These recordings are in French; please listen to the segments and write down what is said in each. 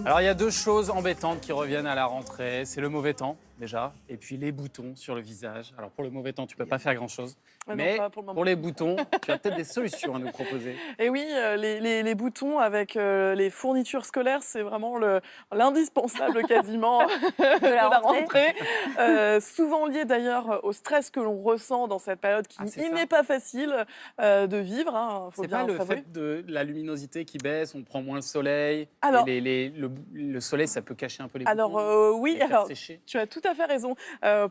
Alors, il y a deux choses embêtantes qui reviennent à la rentrée. C'est le mauvais temps, déjà, et puis les boutons sur le visage. Alors, pour le mauvais temps, tu ne peux pas faire grand-chose. Mais pour les boutons, tu as peut-être des solutions à nous proposer. Et oui, les boutons avec les fournitures scolaires, c'est vraiment l'indispensable quasiment de la rentrée. Souvent lié d'ailleurs au stress que l'on ressent dans cette période qui n'est pas facile de vivre. Hein, c'est pas le fait de la luminosité qui baisse, on prend moins le soleil. Alors, le soleil, ça peut cacher un peu les boutons. Alors oui, sécher. Tu as tout à fait raison.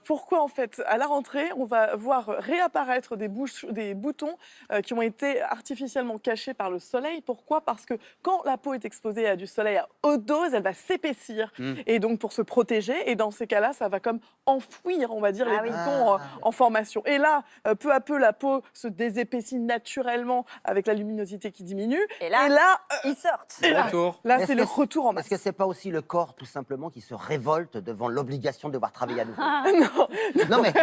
Pourquoi en fait, à la rentrée, on va voir réapparaître des boutons qui ont été artificiellement cachés par le soleil. Pourquoi ? Parce que quand la peau est exposée à du soleil à haute dose, elle va s'épaissir. Et donc pour se protéger, et dans ces cas-là, ça va comme enfouir, on va dire, les boutons en formation. Et là, peu à peu, la peau se désépaissit naturellement avec la luminosité qui diminue. Et là ils sortent. Là, c'est le retour en masse. Est-ce que c'est pas aussi le corps, tout simplement, qui se révolte devant l'obligation de devoir travailler à nouveau? Non, mais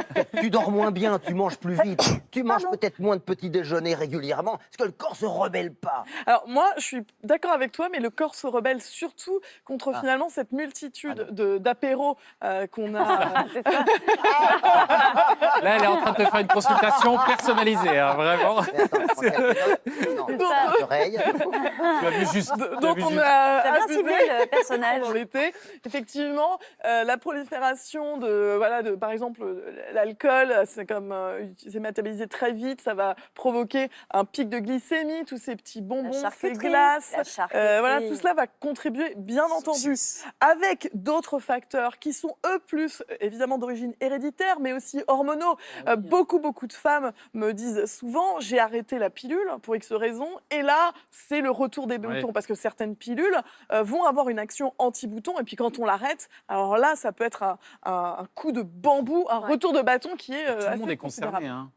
tu dors moins bien, tu manges plus vite, tu manges peut-être moins de petits déjeuners régulièrement. Est-ce que le corps se rebelle pas? Alors moi, je suis d'accord avec toi, mais le corps se rebelle surtout contre finalement cette multitude d'apéros qu'on a. C'est ça. Là, elle est en train de te faire une consultation personnalisée, hein, vraiment. Mais attends, oreille. Tu as vu juste. Donc on a T'as bien abusé ciblé le personnage. pendant l'été. Effectivement, la prolifération de par exemple, l'alcool, c'est métabolisé très vite, ça va provoquer un pic de glycémie, tous ces petits bonbons, ces glaces. Tout cela va contribuer, bien entendu, avec d'autres facteurs qui sont eux plus évidemment d'origine héréditaire, mais aussi hormonaux. Beaucoup de femmes me disent souvent, j'ai arrêté la pilule pour X raisons, et là, c'est le retour des boutons, parce que certaines pilules vont avoir une action anti-bouton, et puis quand on l'arrête, alors là, ça peut être un coup de bambou, un retour de bâton qui est Tout le monde est concerné, hein.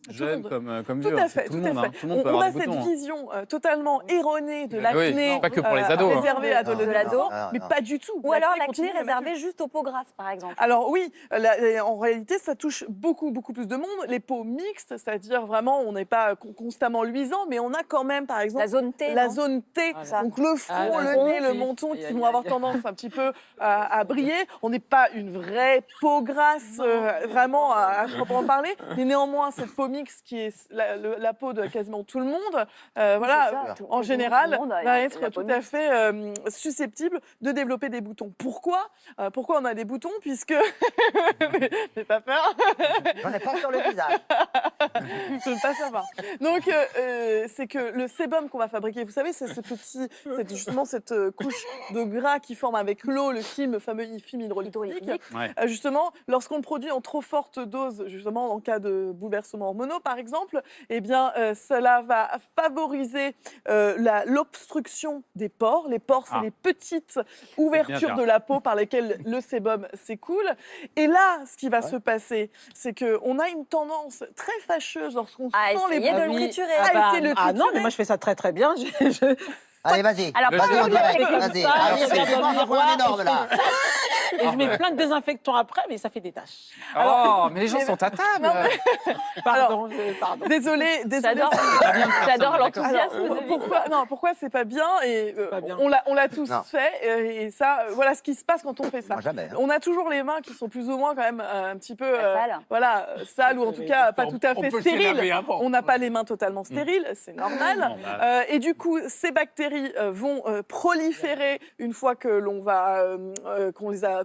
Jeune comme vieux. Tout à fait, tout le monde, hein. Tout le monde peut on avoir a des cette boutons, vision totalement erronée de l'acné, pas que pour les ados, réservée à l'ado, mais pas du tout. Ou alors l'acné réservé juste aux peaux grasses, par exemple. Alors oui, en réalité, ça touche beaucoup plus de monde. Les peaux mixtes, c'est-à-dire vraiment, on n'est pas constamment luisant, mais on a quand même, par exemple, la zone T. Donc le front, le nez, le menton, qui vont avoir tendance un petit peu à briller. On n'est pas une vraie peau grasse, vraiment à proprement parler, mais néanmoins, cette peau mixte qui est la peau de quasiment tout le monde, en général, va être tout à fait susceptible de développer des boutons. Pourquoi on a des boutons? Puisque... N'aie pas peur. J'en ai pas sur le visage. Je ne veux pas savoir. Donc, c'est que le sébum qu'on va fabriquer, vous savez, c'est justement cette couche de gras qui forme avec l'eau le fameux film hydrolytique. Justement, lorsqu'on le produit en trop forte dose, justement en cas de bouleversement hormonaux, par exemple, eh bien, cela va favoriser l'obstruction des pores. Les pores, c'est les petites ouvertures de la peau par lesquelles le sébum s'écoule. Et là, ce qui va se passer, c'est qu'on a une tendance très fâcheuse lorsqu'on sent les boutons. De le triturer. Non, mais moi, je fais ça très très bien. Allez, vas-y. Alors, vas-y, on dirait. Vas-y. Alors, énorme, là. Et je mets plein de désinfectants après, mais ça fait des taches. Mais les gens sont à table. Pardon. Désolée. J'adore l'enthousiasme. Pourquoi c'est pas bien? Et on l'a tous fait. Et ça, voilà ce qui se passe quand on fait ça. Moi, jamais. On a toujours les mains qui sont plus ou moins quand même un petit peu sales, ou en tout cas pas tout à fait stériles. On n'a pas les mains totalement stériles, c'est normal. Et du coup, ces bactéries vont proliférer une fois que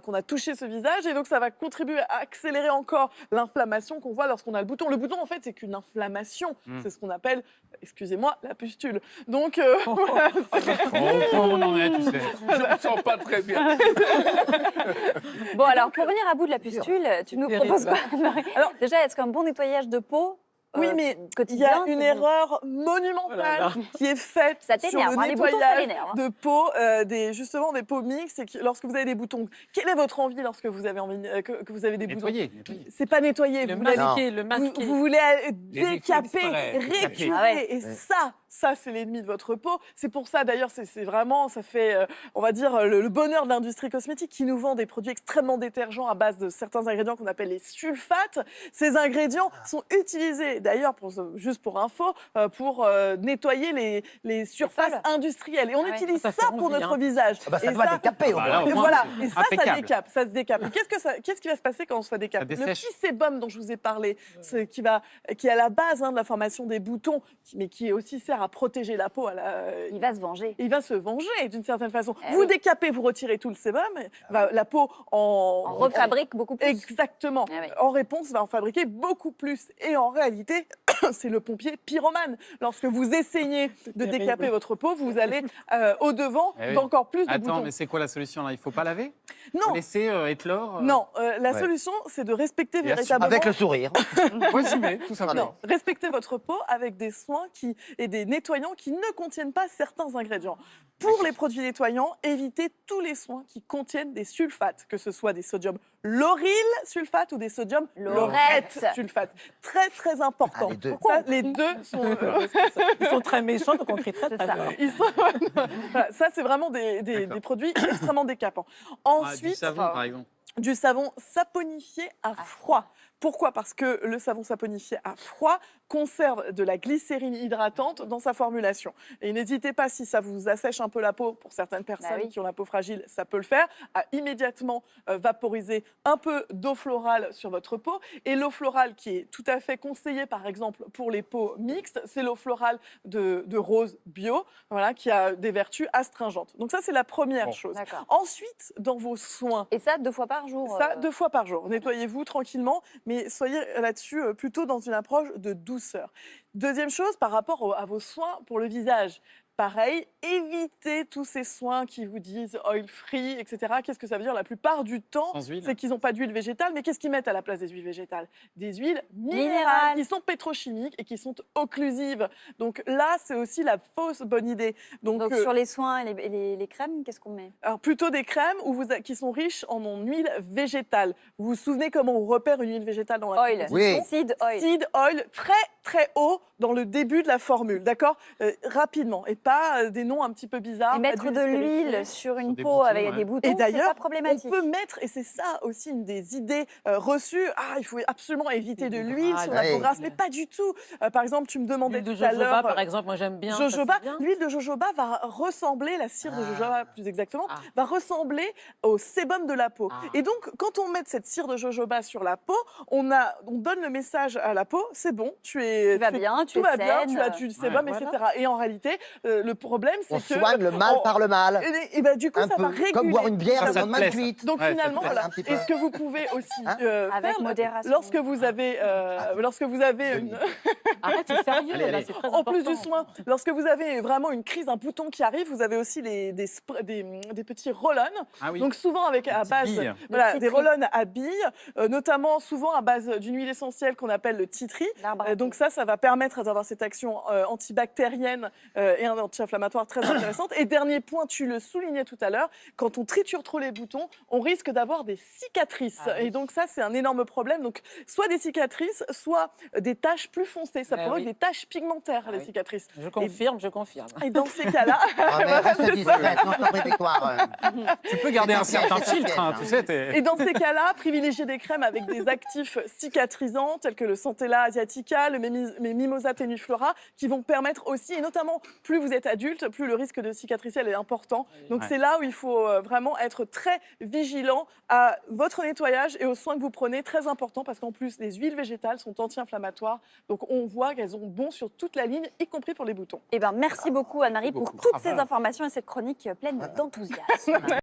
qu'on a touché ce visage, et donc ça va contribuer à accélérer encore l'inflammation qu'on voit lorsqu'on a le bouton. Le bouton, en fait, c'est qu'une inflammation. C'est ce qu'on appelle, excusez-moi, la pustule. Donc, on en est, tu sais. Je me sens pas très bien. Bon, alors, pour venir à bout de la pustule, tu nous proposes quoi? Alors, déjà, est-ce qu'un bon nettoyage de peau oui, mais il y a une erreur monumentale qui est faite sur le nettoyage de peau, justement des peaux mixtes. Et lorsque vous avez des boutons, quelle est votre envie lorsque vous avez que vous avez des boutons? Nettoyer. C'est pas nettoyer. Le masquer. Vous voulez décaper, récurer. Et ça c'est l'ennemi de votre peau. C'est pour ça d'ailleurs, c'est vraiment, ça fait, on va dire, le bonheur de l'industrie cosmétique qui nous vend des produits extrêmement détergents à base de certains ingrédients qu'on appelle les sulfates. Ces ingrédients sont utilisés d'ailleurs, juste pour info, pour nettoyer les surfaces industrielles. Et on utilise ça pour notre visage. Ah bah, ça doit décaper. Et voilà, et ça décape, ça se décape. Et qu'est-ce qui va se passer quand on se décape? Le petit sébum dont je vous ai parlé, qui est à la base de la formation des boutons, mais qui aussi sert à protéger la peau. Il va se venger. Il va se venger d'une certaine façon. Vous décapez, vous retirez tout le sébum, la peau on refabrique beaucoup plus. Exactement. En réponse, va en fabriquer beaucoup plus. Et en réalité, c'est le pompier pyromane. Lorsque vous essayez de décaper votre peau, vous allez au-devant d'encore plus de boutons. Attends, mais c'est quoi la solution là? Il ne faut pas laver? Non. Laisser éclore Non, la solution, c'est de respecter véritablement... Avec le sourire. Résumer, tout simplement. Non, respectez votre peau avec des soins et des nettoyants qui ne contiennent pas certains ingrédients. Pour les produits nettoyants, évitez tous les soins qui contiennent des sulfates, que ce soit des sodium lauryl sulfate ou des sodium laurette sulfate. Très, très important. Les deux. Pourquoi les deux sont... Ils sont très méchants, donc on crie très fort. Voilà, ça, c'est vraiment des produits extrêmement décapants. Ensuite, du savon, par exemple. Du savon saponifié à froid. Pourquoi? Parce que le savon saponifié à froid conserve de la glycérine hydratante dans sa formulation. Et n'hésitez pas, si ça vous assèche un peu la peau, pour certaines personnes qui ont la peau fragile, ça peut le faire, à immédiatement vaporiser un peu d'eau florale sur votre peau. Et l'eau florale qui est tout à fait conseillée, par exemple, pour les peaux mixtes, c'est l'eau florale de rose bio, voilà, qui a des vertus astringentes. Donc ça, c'est la première chose. Ensuite, dans vos soins... Et ça, 2 fois par jour? Ça, 2 fois par jour. Nettoyez-vous tranquillement, mais soyez là-dessus plutôt dans une approche de douceur. Deuxième chose, par rapport à vos soins pour le visage. Pareil, évitez tous ces soins qui vous disent oil free, etc. Qu'est-ce que ça veut dire? La plupart du temps, c'est qu'ils n'ont pas d'huile végétale. Mais qu'est-ce qu'ils mettent à la place des huiles végétales? Des huiles minérales qui sont pétrochimiques et qui sont occlusives. Donc là, c'est aussi la fausse bonne idée. Donc sur les soins et les crèmes, qu'est-ce qu'on met? Alors plutôt des crèmes qui sont riches en huile végétale. Vous vous souvenez comment on repère une huile végétale dans la composition? Seed oil. Seed oil, très très haut dans le début de la formule, d'accord? Rapidement. Et pas des noms un petit peu bizarres. Et mettre de l'huile sur une peau avec des boutons, c'est pas problématique. On peut mettre, et c'est ça aussi une des idées reçues, il faut absolument éviter de l'huile sur la peau grasse, mais pas du tout. Par exemple, tu me demandais tout à l'heure... L'huile de jojoba, par exemple, moi j'aime bien. L'huile de jojoba va ressembler, la cire de jojoba plus exactement, va ressembler au sébum de la peau. Et donc, quand on met cette cire de jojoba sur la peau, on donne le message à la peau, c'est bon, tout va bien, tu as du sébum, etc. Et en réalité... le problème, c'est que... On soigne le mal par le mal. Et ben, du coup, ça va réguler. Comme boire une bière le lendemain de cuite. Donc finalement, voilà. Et ce que vous pouvez aussi avec faire, modération. lorsque vous avez une... Arrête, c'est sérieux, là, c'est très important. En plus du soin, lorsque vous avez vraiment une crise, un bouton qui arrive, vous avez aussi des petits roll-on. Donc souvent à base... Voilà, des roll-on à billes, notamment souvent à base d'une huile essentielle qu'on appelle le tea tree. Donc ça va permettre d'avoir cette action antibactérienne et anti-inflammatoire très intéressante. Et dernier point, tu le soulignais tout à l'heure, quand on triture trop les boutons, on risque d'avoir des cicatrices. Et donc ça, c'est un énorme problème. Donc soit des cicatrices, soit des taches plus foncées. Ça provoque des taches pigmentaires, les cicatrices. Je confirme. Et dans ces cas-là... reste discrète, non, ton répertoire. Tu peux garder un certain filtre, tu sais. Et dans ces cas-là, privilégier des crèmes avec des actifs cicatrisants, tels que le Centella asiatica, le Mimosa tenuflora, qui vont permettre aussi, et notamment plus vous êtes adulte, plus le risque de cicatriciel est important. Donc c'est là où il faut vraiment être très vigilant à votre nettoyage et aux soins que vous prenez, très important, parce qu'en plus les huiles végétales sont anti-inflammatoires. Donc on voit qu'elles ont bon sur toute la ligne, y compris pour les boutons. Merci beaucoup Anne-Marie pour toutes ces informations et cette chronique pleine d'enthousiasme.